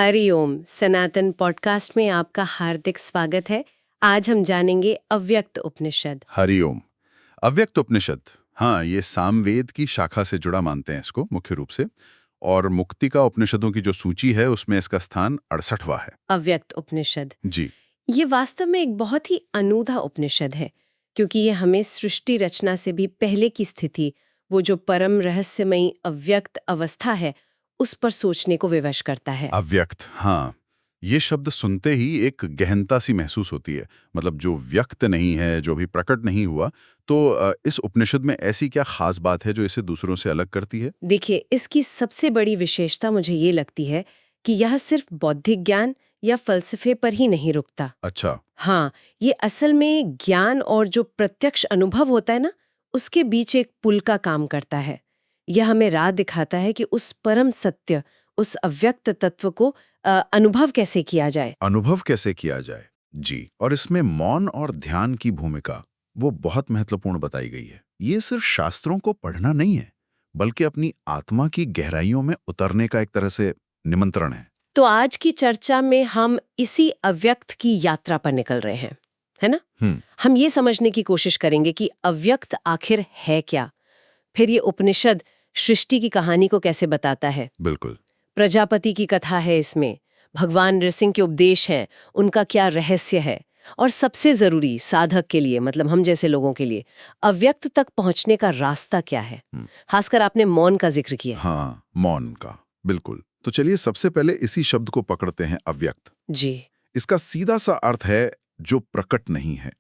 हरिओम सनातन podcast में आपका हार्दिक स्वागत है। आज हम जानेंगे अव्यक्त उपनिषद। हरिओम। अव्यक्त उपनिषद, हाँ, ये सामवेद की शाखा से जुड़ा मानते हैं इसको मुख्य रूप से। और मुक्तिका उपनिषदों की जो सूची है उसमें इसका स्थान 68वां है। अव्यक्त उपनिषद जी। ये वास्तव में एक बहुत ही अनूठा उपनिषद है, क्योंकि ये हमें सृष्टि रचना से भी पहले की स्थिति, वो जो परम रहस्यमयी अव्यक्त अवस्था है, उस पर सोचने को विवश करता है। अव्यक्त, हाँ, ये शब्द सुनते ही एक गहनता सी महसूस होती है। मतलब जो व्यक्त नहीं है, जो भी प्रकट नहीं हुआ, तो इस उपनिषद में ऐसी क्या खास बात है जो इसे दूसरों से अलग करती है? देखिए, इसकी सबसे बड़ी विशेषता मुझे ये लगती है कि यह सिर्फ बौद्धिक ज्ञान या फलसफे पर ही नहीं रुकता। अच्छा। हाँ, ये असल में ज्ञान और जो प्रत्यक्ष अनुभव होता है ना, उसके बीच एक पुल का काम करता है। यह हमें राह दिखाता है कि उस परम सत्य, उस अव्यक्त तत्व को अनुभव कैसे किया जाए। अनुभव कैसे किया जाए? जी। और इसमें मौन और ध्यान की भूमिका वो बहुत महत्वपूर्ण बताई गई है। ये सिर्फ शास्त्रों को पढ़ना नहीं है, बल्कि अपनी आत्मा की गहराइयों में उतरने का एक तरह से निमंत्रण है। तो आज की चर्चा में हम इसी अव्यक्त की यात्रा पर निकल रहे हैं, है ना? हम ये समझने की कोशिश करेंगे कि अव्यक्त आखिर है क्या, फिर ये उपनिषद सृष्टि की कहानी को कैसे बताता है। बिल्कुल। प्रजापति की कथा है इसमें, भगवान नृसिंह के उपदेश हैं, उनका क्या रहस्य है, और सबसे जरूरी साधक के लिए, मतलब हम जैसे लोगों के लिए, अव्यक्त तक पहुंचने का रास्ता क्या है। खासकर आपने मौन का जिक्र किया। हाँ, मौन का, बिल्कुल। तो चलिए सबसे पहले इसी शब्द को पकड़ते हैं, अव्यक्त। जी। इसका सीधा सा अर्थ है जो प्रकट नहीं है,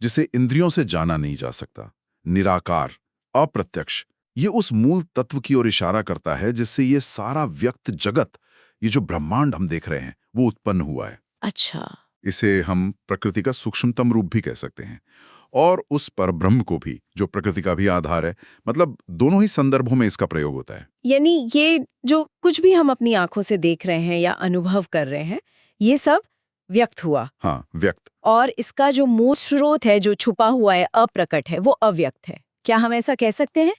जिसे इंद्रियों से जाना नहीं जा सकता, निराकार, अप्रत्यक्ष। ये उस मूल तत्व की ओर इशारा करता है जिससे ये सारा व्यक्त जगत, ये जो ब्रह्मांड हम देख रहे हैं, वो उत्पन्न हुआ है। अच्छा। इसे हम प्रकृति का सूक्ष्मतम रूप भी कह सकते हैं, और उस परब्रह्म को भी, जो प्रकृति का भी आधार है। मतलब दोनों ही संदर्भों में इसका प्रयोग होता है। यानी ये जो कुछ भी हम अपनी आंखों से देख रहे हैं या अनुभव कर रहे हैं, ये सब व्यक्त हुआ। हाँ, व्यक्त। और इसका जो मूल स्रोत है, जो छुपा हुआ है, अप्रकट है, वो अव्यक्त है। क्या हम ऐसा कह सकते हैं?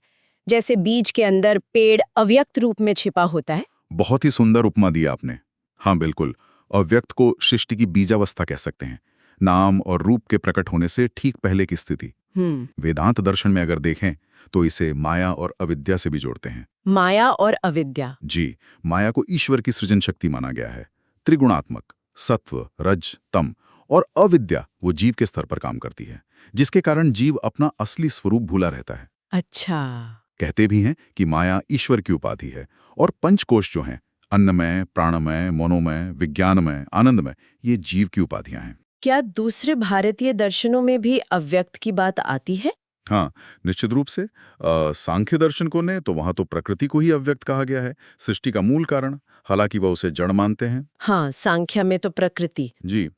जैसे बीज के अंदर पेड़ अव्यक्त रूप में छिपा होता है। बहुत ही सुंदर उपमा दी आपने। हाँ, बिल्कुल। अव्यक्त को सृष्टि की बीजावस्था कह सकते हैं, नाम और रूप के प्रकट होने से ठीक पहले की स्थिति। वेदांत दर्शन में अगर देखें तो इसे माया और अविद्या से भी जोड़ते हैं। माया और अविद्या। जी। माया को ईश्वर की सृजन शक्ति माना गया है, त्रिगुणात्मक, सत्व, रज, तम। और अविद्या वो जीव के स्तर पर काम करती है, जिसके कारण जीव अपना असली स्वरूप भूला रहता है। अच्छा। कहते भी हैं कि माया ईश्वर की उपाधि है, और पंचकोश जो हैं, अन्नमय, प्राणमय, मनोमय, विज्ञानमय, आनंदमय, ये जीव की उपाधियां हैं। क्या दूसरे भारतीय दर्शनों में भी अव्यक्त की बात आती है? हाँ, निश्चित रूप से। सांख्य दर्शकों ने तो वहां तो प्रकृति को ही अव्यक्त कहा गया है, सृष्टि का मूल कारण। हालांकि वह उसे जड़ मानते हैं। हाँ, सांख्य में तो प्रकृति। जी।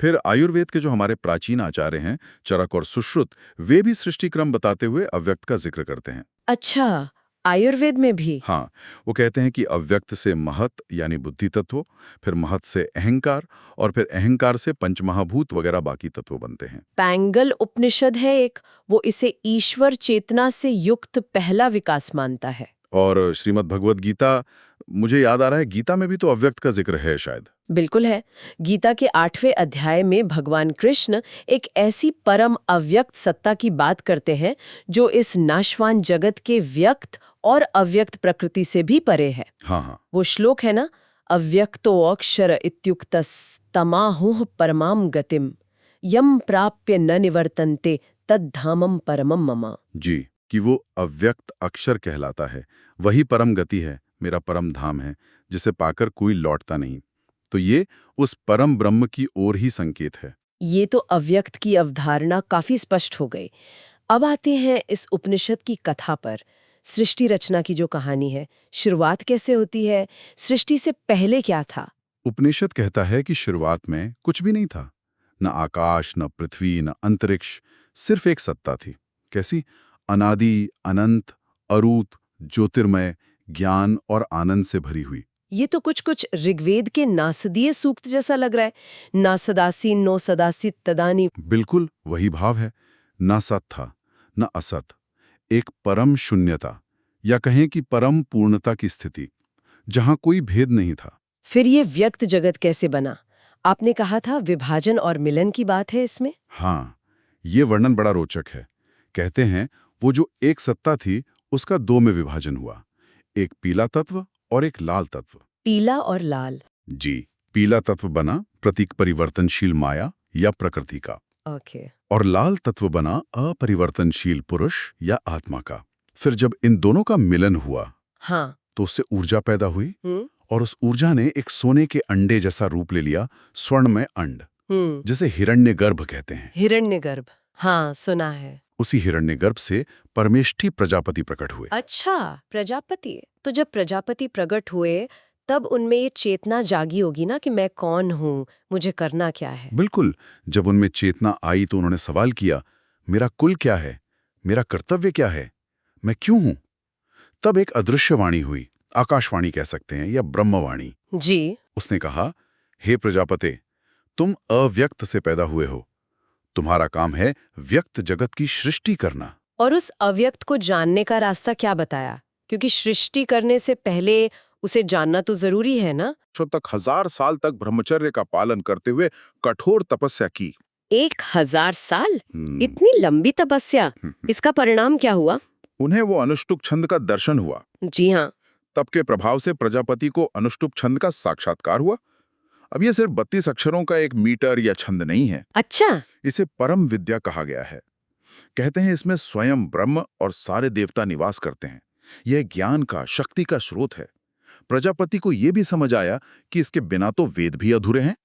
फिर आयुर्वेद के जो हमारे प्राचीन आचार्य हैं, चरक और सुश्रुत, वे भी सृष्टि क्रम बताते हुए अव्यक्त का जिक्र करते हैं। अच्छा, आयुर्वेद में भी। हाँ, वो कहते हैं कि अव्यक्त से महत यानी बुद्धि तत्व, फिर महत से अहंकार, और फिर अहंकार से पंचमहाभूत वगैरह बाकी तत्व बनते हैं। पैंगल उपनिषद है एक, वो इसे ईश्वर चेतना से युक्त पहला विकास मानता है। और श्रीमद् भगवद गीता, मुझे याद आ रहा है, गीता में भी तो अव्यक्त का जिक्र है शायद। बिल्कुल है। गीता के 8वें अध्याय में भगवान कृष्ण एक ऐसी परम अव्यक्त सत्ता की बात करते हैं जो इस नाशवान जगत के व्यक्त और अव्यक्त प्रकृति से भी परे है। हाँ हाँ। वो श्लोक है ना, अव्यक्तो अक्षर इत्युक्तस तमाहुः परमाम गतिम यम प्राप्य न निवर्तन्ते तद्धामम परमम मम। जी, कि वो अव्यक्त अक्षर कहलाता है, वही परम गति है, मेरा परम धाम है, जिसे पाकर कोई लौटता नहीं। तो ये उस परम ब्रह्म की ओर ही संकेत है। ये तो अव्यक्त की अवधारणा काफी स्पष्ट हो गई। अब आते हैं इस उपनिषद की कथा पर। सृष्टि रचना की जो कहानी है, शुरुआत कैसे होती है? सृष्टि से पहले क्या था? उपनिषद कहता है कि शुरुआत में कुछ भी नहीं था, न आकाश, न पृथ्वी, न अंतरिक्ष, सिर्फ एक सत्ता थी। कैसी? अनादि, अनंत, अरूत, ज्योतिर्मय, ज्ञान और आनंद से भरी हुई। ये तो कुछ कुछ ऋग्वेद के नासदीय सूक्त जैसा लग रहा है। ना सदासी नो सदासी तदानी। बिल्कुल वही भाव है। न सत था, न असत, एक परम शून्यता, या कहें कि परम पूर्णता की स्थिति, जहां कोई भेद नहीं था। फिर ये व्यक्त जगत कैसे बना? आपने कहा था विभाजन और मिलन की बात है इसमें। हाँ, ये वर्णन बड़ा रोचक है। कहते हैं वो जो एक सत्ता थी उसका दो में विभाजन हुआ, एक पीला तत्व और एक लाल तत्व। पीला और लाल। जी, पीला तत्व बना प्रतीक परिवर्तनशील माया या प्रकृति का, ओके। और लाल तत्व बना अपरिवर्तनशील पुरुष या आत्मा का। फिर जब इन दोनों का मिलन हुआ हाँ। तो उससे ऊर्जा पैदा हुई और उस ऊर्जा ने एक सोने के अंडे जैसा रूप ले लिया, स्वर्णमय अंड, जिसे हिरण्यगर्भ कहते हैं। हिरण्यगर्भ, हाँ सुना है। उसी हिरण्यगर्भ से परमेष्ठी प्रजापति प्रकट हुए। अच्छा, प्रजापति। तो जब प्रजापति प्रकट हुए तब उनमें ये चेतना जागी होगी ना कि मैं कौन हूँ, मुझे करना क्या है। बिल्कुल, जब उनमें चेतना आई तो उन्होंने सवाल किया, मेरा कुल क्या है, मेरा कर्तव्य क्या है, मैं क्यों हूं? तब एक अदृश्य वाणी हुई, आकाशवाणी कह सकते हैं या ब्रह्मवाणी। जी। उसने कहा, हे प्रजापते, तुम अव्यक्त से पैदा हुए हो, तुम्हारा काम है व्यक्त जगत की सृष्टि करना। और उस अव्यक्त को जानने का रास्ता क्या बताया? क्योंकि सृष्टि करने से पहले उसे जानना तो जरूरी है ना। तक 1000 साल तक ब्रह्मचर्य का पालन करते हुए कठोर तपस्या की। 1000 साल? इतनी लंबी तपस्या, इसका परिणाम क्या हुआ? उन्हें वो अनुष्टुप छंद का दर्शन हुआ। जी हाँ। तप के प्रभाव से प्रजापति को अनुष्टुप छंद का साक्षात्कार हुआ। अब ये सिर्फ 32 अक्षरों का एक मीटर या छंद नहीं है। अच्छा। इसे परम विद्या कहा गया है। कहते हैं इसमें स्वयं ब्रह्म और सारे देवता निवास करते हैं। यह ज्ञान का, शक्ति का स्रोत है। प्रजापति को यह भी समझ आया कि इसके बिना तो वेद भी अधूरे हैं।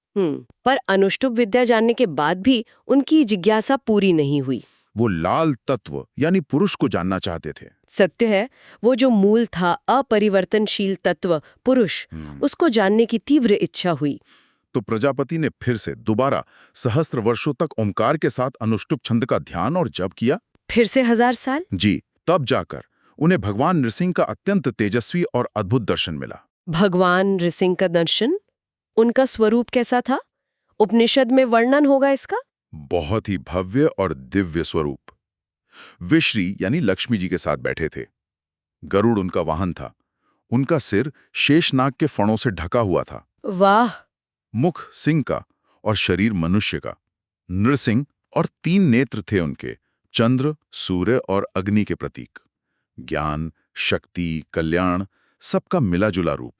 पर अनुष्टुप विद्या जानने के बाद भी उनकी जिज्ञासा पूरी नहीं हुई। वो लाल तत्व यानी पुरुष को जानना चाहते थे। सत्य है, वो जो मूल था, अपरिवर्तनशील तत्व पुरुष, उसको जानने की तीव्र इच्छा हुई। तो प्रजापति ने फिर से दोबारा सहस्त्र वर्षों तक ओंकार के साथ अनुष्टुप छंद का ध्यान और जप किया। फिर से 1000 साल? जी, तब जाकर उन्हें भगवान नृसिंह का अत्यंत तेजस्वी और अद्भुत दर्शन मिला। भगवान नृसिंह का दर्शन? उनका स्वरूप कैसा था? उपनिषद में वर्णन होगा इसका? बहुत ही भव्य और दिव्य स्वरूप। विश्री यानी लक्ष्मी जी के साथ बैठे थे। गरुड़ उनका वाहन था। उनका सिर शेषनाग के फणों से ढका हुआ था। वाह! मुख सिंह का और शरीर मनुष्य का। नृसिंह और 3 नेत्र थे उनके, चंद्र, सूर्य और अग्नि के प्रतीक। ज्ञान, शक्ति, कल्याण, सबका मिला-जुला रूप।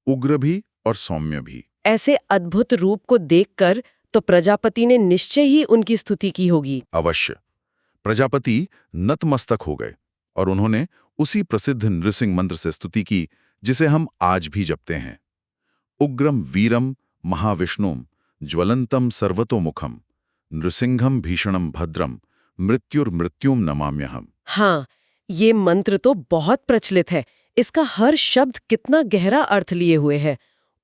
उग्र भी और सौम्य भी। ऐसे अद्भुत रूप को देखकर तो प्रजापति ने निश्चय ही उनकी स्तुति की होगी। अवश्य। प्रजापति नतमस्तक हो गए और उन्होंने उसी प्रसिद्ध नृसिंह मंत्र से स्तुति की जिसे हम आज भी जपते हैं। उग्रम वीरम महाविष्णुम ज्वलंतम सर्वतोमुखम नृसिंहम भीषणम भद्रम मृत्युर्मृत्युम नमाम्यहम। हाँ, ये मंत्र तो बहुत प्रचलित है। इसका हर शब्द कितना गहरा अर्थ लिए हुए है।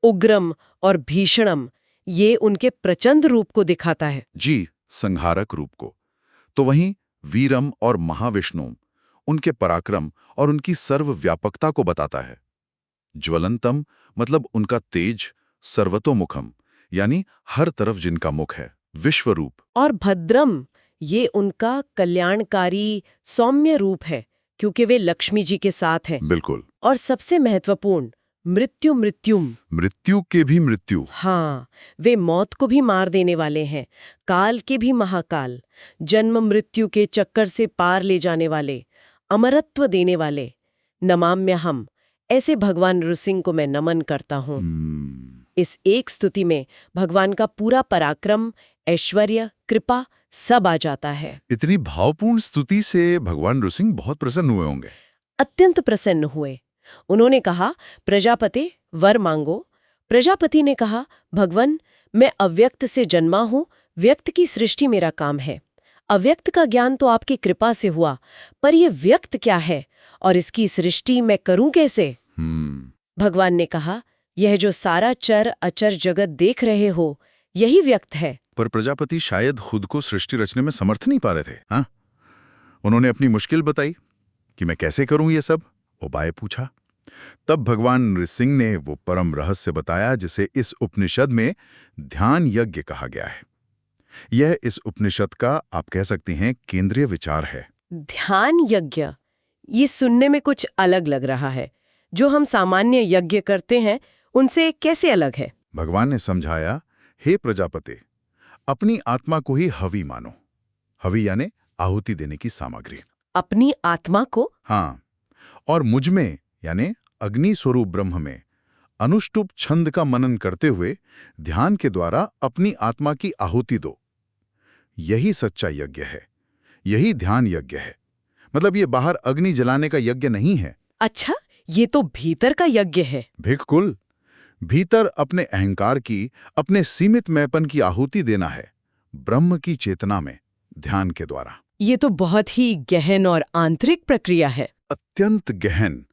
उग्रम और भीषणम, ये उनके प्रचंड रूप को दिखाता है। जी, संहारक रूप को। तो वहीं वीरम और महाविष्णु उनके पराक्रम और उनकी सर्वव्यापकता को बताता है। ज्वलंतम मतलब उनका तेज, सर्वतोमुखम यानी हर तरफ जिनका मुख है, विश्वरूप। और भद्रम, ये उनका कल्याणकारी सौम्य रूप है क्योंकि वे लक्ष्मी जी के साथ हैं। बिल्कुल। और सबसे महत्वपूर्ण, मृत्युम, मृत्यु के भी मृत्यु। हाँ, वे मौत को भी मार देने वाले हैं, काल के भी महाकाल, जन्म मृत्यु के चक्कर से पार ले जाने वाले, अमरत्व देने वाले। नमाम्यहम, ऐसे भगवान नृसिंह को मैं नमन करता हूँ। इस एक स्तुति में भगवान का पूरा पराक्रम, ऐश्वर्य, कृपा सब आ जाता है। इतनी भावपूर्ण स्तुति से भगवान नृसिंह बहुत प्रसन्न हुए होंगे। अत्यंत प्रसन्न हुए। उन्होंने कहा, प्रजापति वर मांगो। प्रजापति ने कहा, भगवान मैं अव्यक्त से जन्मा हूँ, व्यक्त की सृष्टि मेरा काम है। अव्यक्त का ज्ञान तो आपकी कृपा से हुआ, पर यह व्यक्त क्या है और इसकी सृष्टि मैं करूं कैसे? भगवान ने कहा, यह जो सारा चर अचर जगत देख रहे हो, यही व्यक्त है। पर प्रजापति शायद खुद को सृष्टि रचने में समर्थ नहीं पा रहे थे। हाँ, उन्होंने अपनी मुश्किल बताई कि मैं कैसे करूं ये सब, उपाय पूछा। तब भगवान नृसिंह ने वो परम रहस्य बताया जिसे इस उपनिषद में ध्यान यज्ञ कहा गया है। यह इस उपनिषद का आप कह सकते हैं केंद्रीय विचार है। ध्यान यज्ञ, ये सुनने में कुछ अलग लग रहा है। जो हम सामान्य यज्ञ करते हैं उनसे कैसे अलग है? भगवान ने समझाया, हे प्रजापते, अपनी आत्मा को ही हवि मानो। हवि यानी आहुति देने की सामग्री। अपनी आत्मा को? हाँ, और मुझ में यानी अग्नि स्वरूप ब्रह्म में अनुष्टुप छंद का मनन करते हुए ध्यान के द्वारा अपनी आत्मा की आहुति दो। यही सच्चा यज्ञ है, यही ध्यान यज्ञ है। मतलब ये बाहर अग्नि जलाने का यज्ञ नहीं है। अच्छा, ये तो भीतर का यज्ञ है। बिल्कुल, भीतर अपने अहंकार की, अपने सीमित मैंपन की आहुति देना है, ब्रह्म की चेतना में, ध्यान के द्वारा। ये तो बहुत ही गहन और आंतरिक प्रक्रिया है। अत्यंत गहन।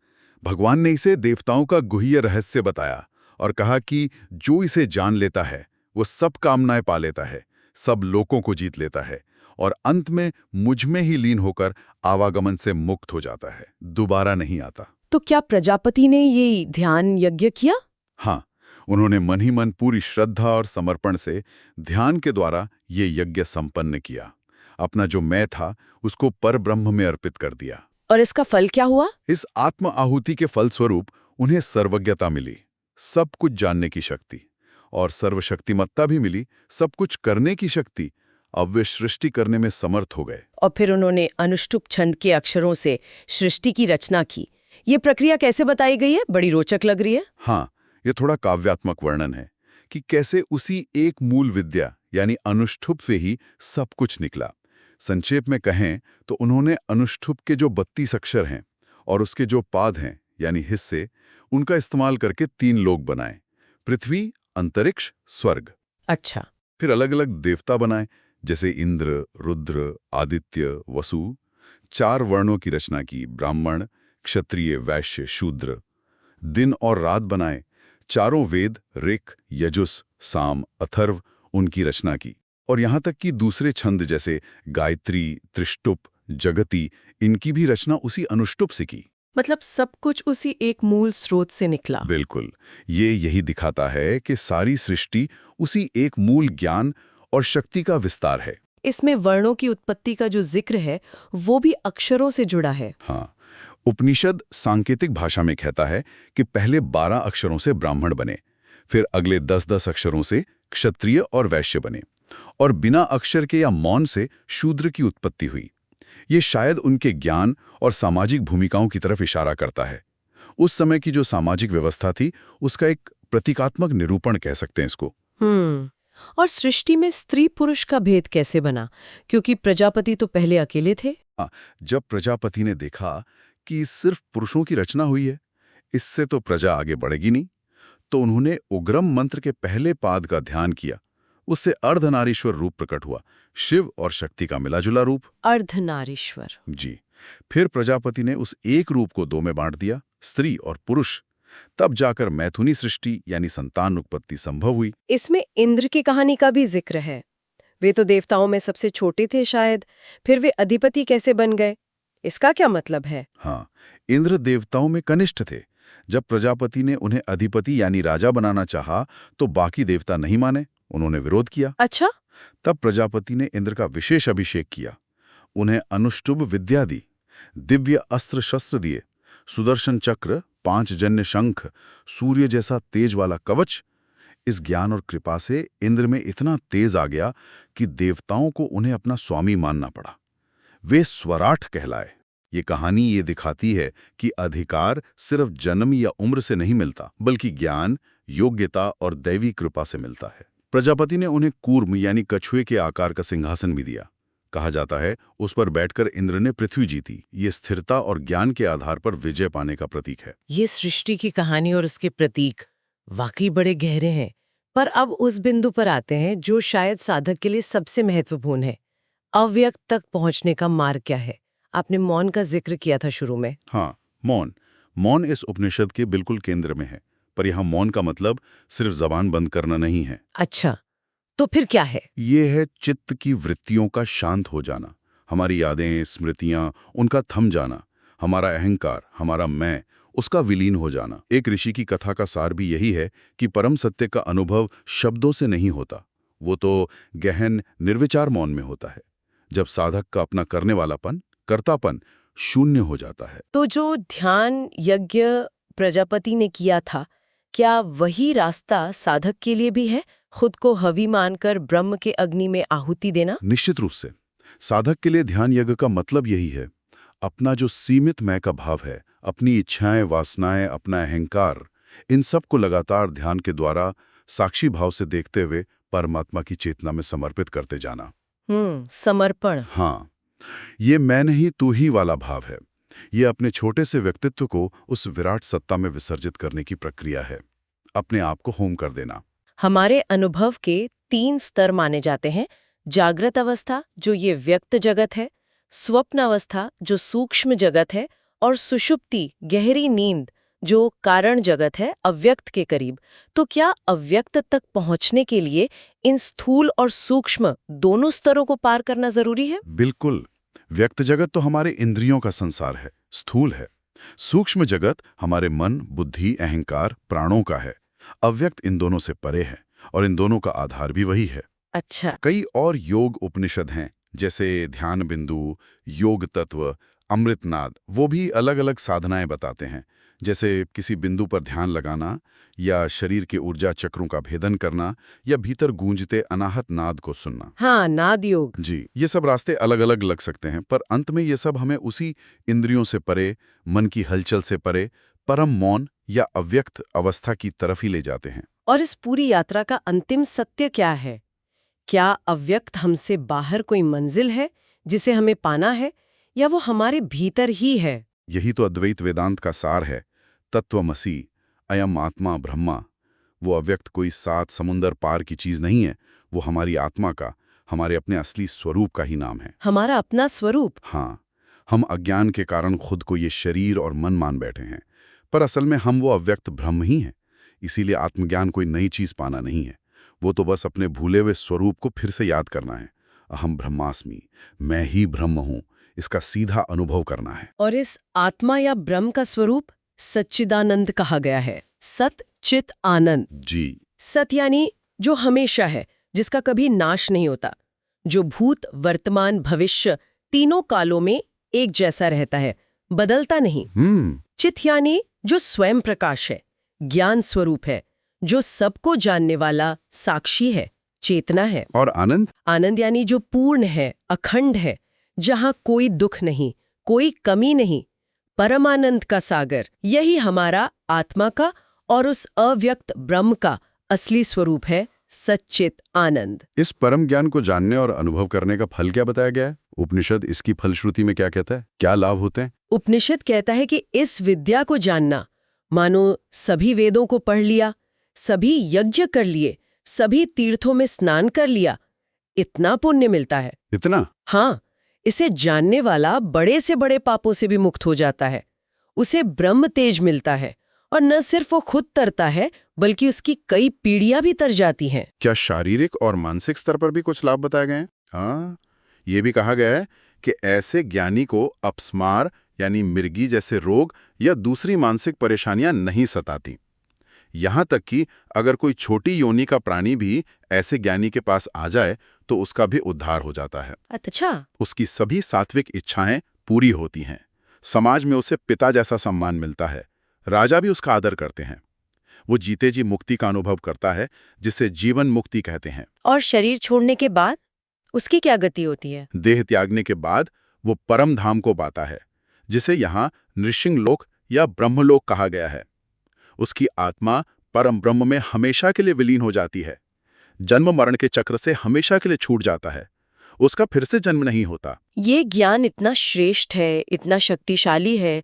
भगवान ने इसे देवताओं का गुह्य रहस्य बताया और कहा कि जो इसे जान लेता है वो सब कामनाएं पा लेता है, सब लोकों को जीत लेता है और अंत में मुझ में ही लीन होकर आवागमन से मुक्त हो जाता है, दोबारा नहीं आता। तो क्या प्रजापति ने ये ध्यान यज्ञ किया? हाँ, उन्होंने मन ही मन पूरी श्रद्धा और समर्पण से ध्यान के द्वारा ये यज्ञ संपन्न किया। अपना जो मैं था उसको परब्रह्म में अर्पित कर दिया। और इसका फल क्या हुआ? इस आत्म आहुति के फलस्वरूप उन्हें सर्वज्ञता मिली, सब कुछ जानने की शक्ति, और सर्वशक्तिमत्ता भी मिली, सब कुछ करने की शक्ति। अब वे सृष्टि करने में समर्थ हो गए। और फिर उन्होंने अनुष्टुप छंद के अक्षरों से सृष्टि की रचना की। ये प्रक्रिया कैसे बताई गई है? बड़ी रोचक लग रही है। हाँ, ये थोड़ा काव्यात्मक वर्णन है कि कैसे उसी एक मूल विद्या यानी अनुष्टुप से ही सब कुछ निकला। संक्षेप में कहें तो उन्होंने अनुष्टुप के जो 32 अक्षर हैं और उसके जो पाद हैं यानी हिस्से, उनका इस्तेमाल करके 3 लोक बनाए, पृथ्वी, अंतरिक्ष, स्वर्ग। अच्छा। फिर अलग अलग देवता बनाए, जैसे इंद्र, रुद्र, आदित्य, वसु। 4 वर्णों की रचना की, ब्राह्मण, क्षत्रिय, वैश्य, शूद्र। दिन और रात बनाए, चारों वेद, ऋक्, यजुस, साम, अथर्व, उनकी रचना की। और यहाँ तक कि दूसरे छंद जैसे गायत्री, त्रिष्टुप, जगती, इनकी भी रचना उसी अनुष्टुप से की। मतलब सब कुछ उसी एक मूल स्रोत से निकला। बिल्कुल, ये यही दिखाता है कि सारी सृष्टि उसी एक मूल ज्ञान और शक्ति का विस्तार है। इसमें वर्णों की उत्पत्ति का जो जिक्र है वो भी अक्षरों से जुड़ा है। हाँ, उपनिषद सांकेतिक भाषा में कहता है कि पहले 12 अक्षरों से ब्राह्मण बने, फिर अगले 10-10 अक्षरों से क्षत्रिय और वैश्य बने, और बिना अक्षर के या मौन से शूद्र की उत्पत्ति हुई। ये शायद उनके ज्ञान और सामाजिक भूमिकाओं की तरफ इशारा करता है। उस समय की जो सामाजिक व्यवस्था थी उसका एक प्रतीकात्मक निरूपण कह सकते हैं इसको। और सृष्टि में स्त्री पुरुष का भेद कैसे बना? क्योंकि प्रजापति तो पहले अकेले थे। जब प्रजापति ने देखा कि सिर्फ पुरुषों की रचना हुई है, इससे तो प्रजा आगे बढ़ेगी नहीं, तो उन्होंने उग्रम मंत्र के पहले पाद का ध्यान किया। उससे अर्धनारीश्वर रूप प्रकट हुआ, शिव और शक्ति का मिलाजुला रूप। अर्धनारीश्वर जी। फिर प्रजापति ने उस एक रूप को 2 में बांट दिया, स्त्री और पुरुष। तब जाकर मैथुनी सृष्टि यानी संतान उत्पत्ति संभव हुई। इसमें इंद्र की कहानी का भी जिक्र है। वे तो देवताओं में सबसे छोटे थे शायद, फिर वे अधिपति कैसे बन गए? इसका क्या मतलब है? हाँ, इंद्र देवताओं में कनिष्ठ थे। जब प्रजापति ने उन्हें अधिपति यानी राजा बनाना चाहा तो बाकी देवता नहीं माने, उन्होंने विरोध किया। अच्छा। तब प्रजापति ने इंद्र का विशेष अभिषेक किया, उन्हें अनुष्टुभ विद्या दी, दिव्य अस्त्र शस्त्र दिए, सुदर्शन चक्र, 5 जन्य शंख, सूर्य जैसा तेज वाला कवच। इस ज्ञान और कृपा से इंद्र में इतना तेज आ गया कि देवताओं को उन्हें अपना स्वामी मानना पड़ा। वे स्वराट कहलाए। ये कहानी ये दिखाती है कि अधिकार सिर्फ जन्म या उम्र से नहीं मिलता, बल्कि ज्ञान, योग्यता और दैवी कृपा से मिलता है। प्रजापति ने उन्हें कूर्म यानी कछुए के आकार का सिंहासन भी दिया। कहा जाता है उस पर बैठकर इंद्र ने पृथ्वी जीती। ये स्थिरता और ज्ञान के आधार पर विजय पाने का प्रतीक है। ये सृष्टि की कहानी और उसके प्रतीक वाकई बड़े गहरे हैं। पर अब उस बिंदु पर आते हैं जो शायद साधक के लिए सबसे महत्वपूर्ण है। अव्यक्त तक पहुंचने का मार्ग क्या है? आपने मौन का जिक्र किया था शुरू में। हाँ, मौन इस उपनिषद के बिल्कुल केंद्र में है। पर यहाँ मौन का मतलब सिर्फ जबान बंद करना नहीं है। अच्छा, तो फिर क्या है? ये है चित्त की वृत्तियों का शांत हो जाना, हमारी यादें, स्मृतियां, उनका थम जाना, हमारा अहंकार, हमारा मैं, उसका विलीन हो जाना। एक ऋषि की कथा का सार भी यही है कि परम सत्य का अनुभव शब्दों से नहीं होता, वो तो गहन निर्विचार मौन में होता है, जब साधक का अपना करने वालापन, कर्तापन शून्य हो जाता है। तो जो ध्यान यज्ञ प्रजापति ने किया था, क्या वही रास्ता साधक के लिए भी है, खुद को हवी मानकर ब्रह्म के अग्नि में आहुति देना? निश्चित रूप से साधक के लिए ध्यान यज्ञ का मतलब यही है। अपना जो सीमित मैं का भाव है, अपनी इच्छाएं, वासनाएं, अपना अहंकार, इन सब को लगातार ध्यान के द्वारा साक्षी भाव से देखते हुए परमात्मा की चेतना में समर्पित करते जाना। समर्पण। हाँ, ये मैं नहीं तू ही वाला भाव है। ये अपने छोटे से व्यक्तित्व को उस विराट सत्ता में विसर्जित करने की प्रक्रिया है, अपने आप को होम कर देना। हमारे अनुभव के 3 स्तर माने जाते हैं। जागृत अवस्था, जो ये व्यक्त जगत है, स्वप्न अवस्था, जो सूक्ष्म जगत है, और सुषुप्ति, गहरी नींद, जो कारण जगत है, अव्यक्त के करीब। तो क्या अव्यक्त तक पहुंचने के लिए इन स्थूल और सूक्ष्म दोनों स्तरों को पार करना जरूरी है? बिल्कुल। व्यक्त जगत तो हमारे इंद्रियों का संसार है, स्थूल है। सूक्ष्म जगत हमारे मन, बुद्धि, अहंकार, प्राणों का है। अव्यक्त इन दोनों से परे है, और इन दोनों का आधार भी वही है। अच्छा। कई और योग उपनिषद हैं, जैसे ध्यान बिंदु, योग तत्व, अमृतनाद, वो भी अलग अलग साधनाएं बताते हैं, जैसे किसी बिंदु पर ध्यान लगाना, या शरीर के ऊर्जा चक्रों का भेदन करना, या भीतर गूंजते अनाहत नाद को सुनना। हाँ, नाद योग। जी, ये सब रास्ते अलग अलग लग सकते हैं, पर अंत में ये सब हमें उसी इंद्रियों से परे, मन की हलचल से परे, परम मौन या अव्यक्त अवस्था की तरफ ही ले जाते हैं। और इस पूरी यात्रा का अंतिम सत्य क्या है? क्या अव्यक्त हमसे बाहर कोई मंजिल है जिसे हमें पाना है, या वो हमारे भीतर ही है? यही तो अद्वैत वेदांत का सार है। तत्वमसि, अयम आत्मा ब्रह्मा। वो अव्यक्त कोई 7 समुंदर पार की चीज नहीं है, वो हमारी आत्मा का, हमारे अपने असली स्वरूप का ही नाम है। हमारा अपना स्वरूप? हाँ, हम अज्ञान के कारण खुद को ये शरीर और मन मान बैठे हैं, पर असल में हम वो अव्यक्त ब्रह्म ही हैं। इसीलिए आत्मज्ञान कोई नई चीज पाना नहीं है, वो तो बस अपने भूले हुए स्वरूप को फिर से याद करना है। अहम ब्रह्मास्मि, मैं ही ब्रह्म हूं, इसका सीधा अनुभव करना है। और इस आत्मा या ब्रह्म का स्वरूप सच्चिदानंद कहा गया है। सत चित आनंद। जी। सत यानी जो हमेशा है, जिसका कभी नाश नहीं होता, जो भूत, वर्तमान, भविष्य तीनों कालों में एक जैसा रहता है, बदलता नहीं। चित यानी जो स्वयं प्रकाश है, ज्ञान स्वरूप है, जो सबको जानने वाला साक्षी है, चेतना है। और आनंद? आनंद यानी जो पूर्ण है, अखंड है, जहां कोई दुख नहीं, कोई कमी नहीं, परमानंद का सागर। यही हमारा आत्मा का और उस अव्यक्त ब्रह्म का असली स्वरूप है, सच्चित आनंद। इस परम ज्ञान को जानने और अनुभव करने का फल क्या बताया गया है? उपनिषद इसकी फलश्रुति में क्या कहता है? क्या लाभ होते हैं? उपनिषद कहता है कि इस विद्या को जानना मानो सभी वेदों को पढ़ लिया, सभी यज्ञ कर लिए, सभी तीर्थों में स्नान कर लिया, इतना पुण्य मिलता है। इतना? हाँ, इसे जानने वाला बड़े से बड़े पापों से भी मुक्त हो जाता है, उसे ब्रह्म तेज मिलता है, और न सिर्फ वो खुद तरता है, बल्कि उसकी कई पीढ़ियां भी तर जाती हैं। क्या शारीरिक और मानसिक स्तर पर भी कुछ लाभ बताए गए हैं? हाँ, ये भी कहा गया है कि ऐसे ज्ञानी को अपस्मार यानी मिर्गी जैसे रोग या दूसरी मानसिक परेशानियां नहीं सताती। यहां तक कि अगर कोई छोटी योनि का प्राणी भी ऐसे ज्ञानी के पास आ जाए तो उसका भी उद्धार हो जाता है। अच्छा। उसकी सभी सात्विक इच्छाएं पूरी होती हैं। समाज में उसे पिता जैसा सम्मान मिलता है, राजा भी उसका आदर करते हैं। वो जीते जी मुक्ति का अनुभव करता है, जिसे जीवन मुक्ति कहते हैं। और शरीर छोड़ने के बाद उसकी क्या गति होती है? देह त्यागने के बाद वो परम धाम को पाता है, जिसे यहाँ नृसिंहलोक या ब्रह्मलोक कहा गया है। उसकी आत्मा परम ब्रह्म में हमेशा के लिए विलीन हो जाती है, जन्म मरण के चक्र से हमेशा के लिए छूट जाता है, उसका फिर से जन्म नहीं होता। ये ज्ञान इतना श्रेष्ठ है, इतना शक्तिशाली है,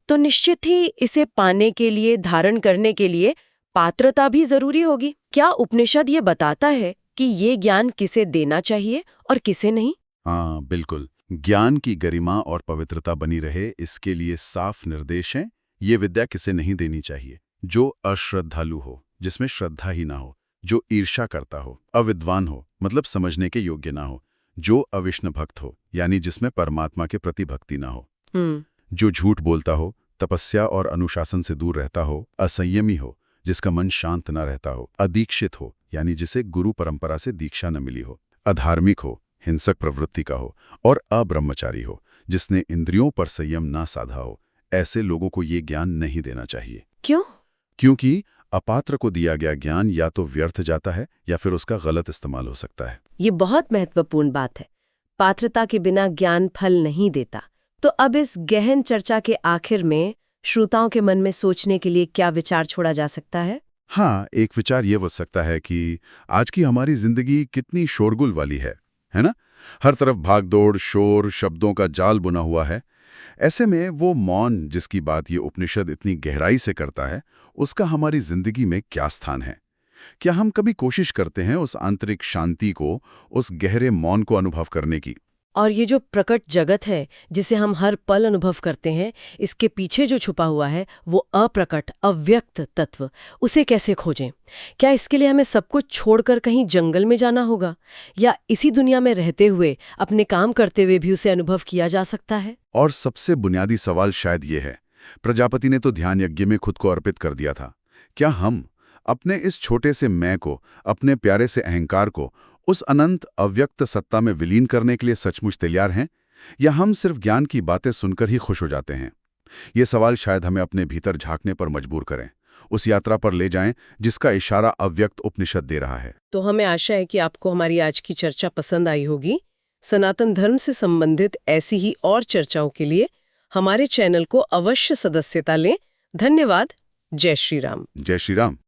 तो निश्चित ही इसे पाने के लिए, धारण करने के लिए पात्रता भी जरूरी होगी। क्या उपनिषद ये बताता है कि ये ज्ञान किसे देना चाहिए और किसे नहीं? हाँ, बिल्कुल। ज्ञान की गरिमा और पवित्रता बनी रहे, इसके लिए साफ निर्देश हैं। ये विद्या किसे नहीं देनी चाहिए? जो अश्रद्धालु हो, जिसमें श्रद्धा ही ना हो, जो ईर्ष्या करता हो, अविद्वान हो, मतलब समझने के योग्य ना हो, जो अविष्णु भक्त हो, यानी जिसमें परमात्मा के प्रति भक्ति ना हो, जो झूठ बोलता हो, तपस्या और अनुशासन से दूर रहता हो, असंयमी हो, जिसका मन शांत न रहता हो, अदीक्षित हो, यानी जिसे गुरु परंपरा से दीक्षा न मिली हो, अधार्मिक हो, हिंसक प्रवृत्ति का हो, और अब्रह्मचारी हो, जिसने इंद्रियों पर संयम ना साधा हो। ऐसे लोगों को ये ज्ञान नहीं देना चाहिए। क्यों? क्योंकि अपात्र को दिया गया ज्ञान या तो व्यर्थ जाता है या फिर उसका गलत इस्तेमाल हो सकता है। ये बहुत महत्वपूर्ण बात है। पात्रता के बिना ज्ञान फल नहीं देता। तो अब इस गहन चर्चा के आखिर में श्रोताओं के मन में सोचने के लिए क्या विचार छोड़ा जा सकता है? हाँ, एक विचार ये हो सकता है कि आज की हमारी जिंदगी कितनी शोरगुल वाली है ना? हर तरफ भागदौड़, शोर, शब्दों का जाल बुना हुआ है। ऐसे में वो मौन जिसकी बात ये उपनिषद इतनी गहराई से करता है, उसका हमारी जिंदगी में क्या स्थान है? क्या हम कभी कोशिश करते हैं उस आंतरिक शांति को, उस गहरे मौन को अनुभव करने की? और ये जो प्रकट जगत है जिसे हम हर पल अनुभव करते हैं, इसके पीछे जो छुपा हुआ है वो अप्रकट अव्यक्त तत्व, उसे कैसे खोजें? क्या इसके लिए हमें सब कुछ छोड़कर कहीं जंगल में जाना होगा, या इसी दुनिया में रहते हुए अपने काम करते हुए भी उसे अनुभव किया जा सकता है? और सबसे बुनियादी सवाल शायद ये है, प्रजापति ने तो ध्यान यज्ञ में खुद को अर्पित कर दिया था। क्या हम अपने इस छोटे से मैं को, अपने प्यारे से अहंकार को उस अनंत अव्यक्त सत्ता में विलीन करने के लिए सचमुच तैयार हैं, या हम सिर्फ ज्ञान की बातें सुनकर ही खुश हो जाते हैं? ये सवाल शायद हमें अपने भीतर झांकने पर मजबूर करें, उस यात्रा पर ले जाएं जिसका इशारा अव्यक्त उपनिषद दे रहा है। तो हमें आशा है कि आपको हमारी आज की चर्चा पसंद आई होगी। सनातन धर्म से संबंधित ऐसी ही और चर्चाओं के लिए हमारे चैनल को अवश्य सदस्यता लें। धन्यवाद। जय श्री राम। जय श्री राम।